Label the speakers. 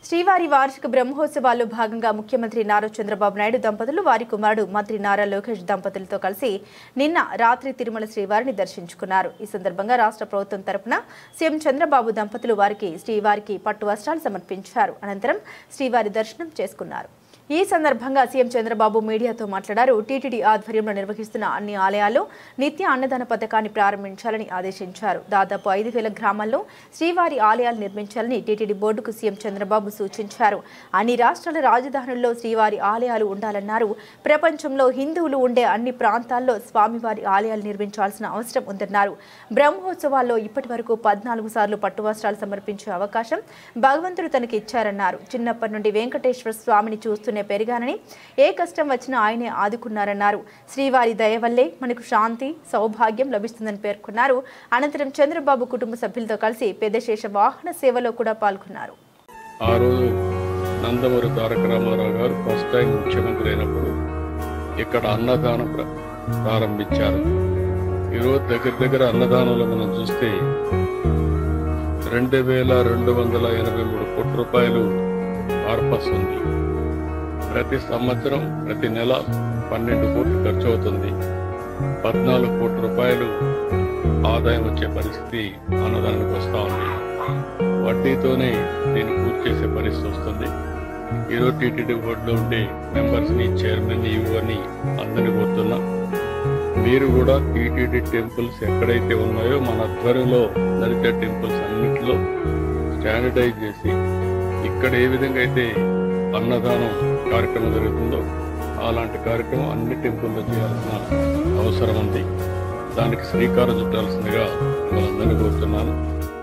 Speaker 1: శ్రీవారి వార్షిక బ్రహ్మోత్సవాల్లో భాగంగా ముఖ్యమంత్రి నారా చంద్రబాబు నాయుడు దంపతులు వారి కుమారుడు మంత్రి నారా లోకేష్ దంపతులతో కలిసి నిన్న రాత్రి తిరుమల శ్రీవారిని దర్శించుకున్నారు. ఈ సందర్భంగా రాష్ట్ర ప్రభుత్వం తరపున సీఎం చంద్రబాబు దంపతులు శ్రీవారికి పట్టు వస్త్రాలు సమర్పించారు. అనంతరం శ్రీవారి దర్శనం చేసుకున్నారు. ఈ సందర్భంగా సీఎం చంద్రబాబు మీడియాతో మాట్లాడారు. టీటీడీ ఆధ్వర్యంలో నిర్వహిస్తున్న అన్ని ఆలయాల్లో నిత్య అన్నదాన పథకాన్ని ప్రారంభించాలని ఆదేశించారు. దాదాపు 5,000 గ్రామాల్లో శ్రీవారి ఆలయాలు నిర్మించాలని టీటీడీ బోర్డుకు సీఎం చంద్రబాబు సూచించారు. అన్ని రాష్ట్రాల రాజధానుల్లో శ్రీవారి ఆలయాలు ఉండాలన్నారు. ప్రపంచంలో హిందువులు ఉండే అన్ని ప్రాంతాల్లో స్వామివారి ఆలయాలు నిర్మించాల్సిన అవసరం ఉందన్నారు. బ్రహ్మోత్సవాల్లో ఇప్పటి వరకు 14 సార్లు పట్టు వస్త్రాలు సమర్పించే అవకాశం భగవంతుడు తనకి ఇచ్చారన్నారు. చిన్నప్పటి నుండి వెంకటేశ్వర స్వామిని చూస్తూనే పెరిగానని, ఏ కష్టం వచ్చినా ఆయనే ఆదుకున్నారన్నారు. శ్రీవారి దయ వల్లే మనకు శాంతి, సౌభాగ్యం లభిస్తుందని పేర్కొన్నారు. అనంతరం చంద్రబాబు కుటుంబ సభ్యులతో కలిసి పెద్దశేష వాహన సేవలో కూడా పాల్గొన్నారు.
Speaker 2: ఆ రోజు నందమూరి తారక రామారావు గారు ఫస్ట్ టైం ముఖ్యమంత్రి అయినప్పుడు ఇక్కడ అన్నదానం ప్రారంభించారు. ఈరోజు దగ్గర అన్నదానంలో మనం చూస్తే 2,283 కోట్ల రూపాయలు పర్పస్ ఉంది. ప్రతి సంవత్సరం ప్రతి నెల 12 కోట్లు ఖర్చు అవుతుంది. 14 కోట్ల రూపాయలు ఆదాయం వచ్చే పరిస్థితి అన్నదానానికి వస్తూ ఉంది. వడ్డీతోనే దీన్ని పూర్తి చేసే పరిస్థితి వస్తుంది. ఈరోజు టీటీడీ బోర్డులో ఉండే మెంబర్స్ని, చైర్మన్, ఈవోని అందరినీ కోరుతున్నా, మీరు కూడా టీటీడీ టెంపుల్స్ ఎక్కడైతే ఉన్నాయో మన ఆధ్వర్యంలో దళిత టెంపుల్స్ అన్నింటిలో స్టాండర్డైజ్ చేసి ఇక్కడ ఏ విధంగా అయితే అన్నదానం కార్యక్రమం జరుగుతుందో అలాంటి కార్యక్రమం అన్ని టెంపుల్లో చేయాల్సిన అవసరం ఉంది. దానికి శ్రీకారం చుట్టాల్సిందిగా మిమ్మల్ని అందరినీ కోరుతున్నాను.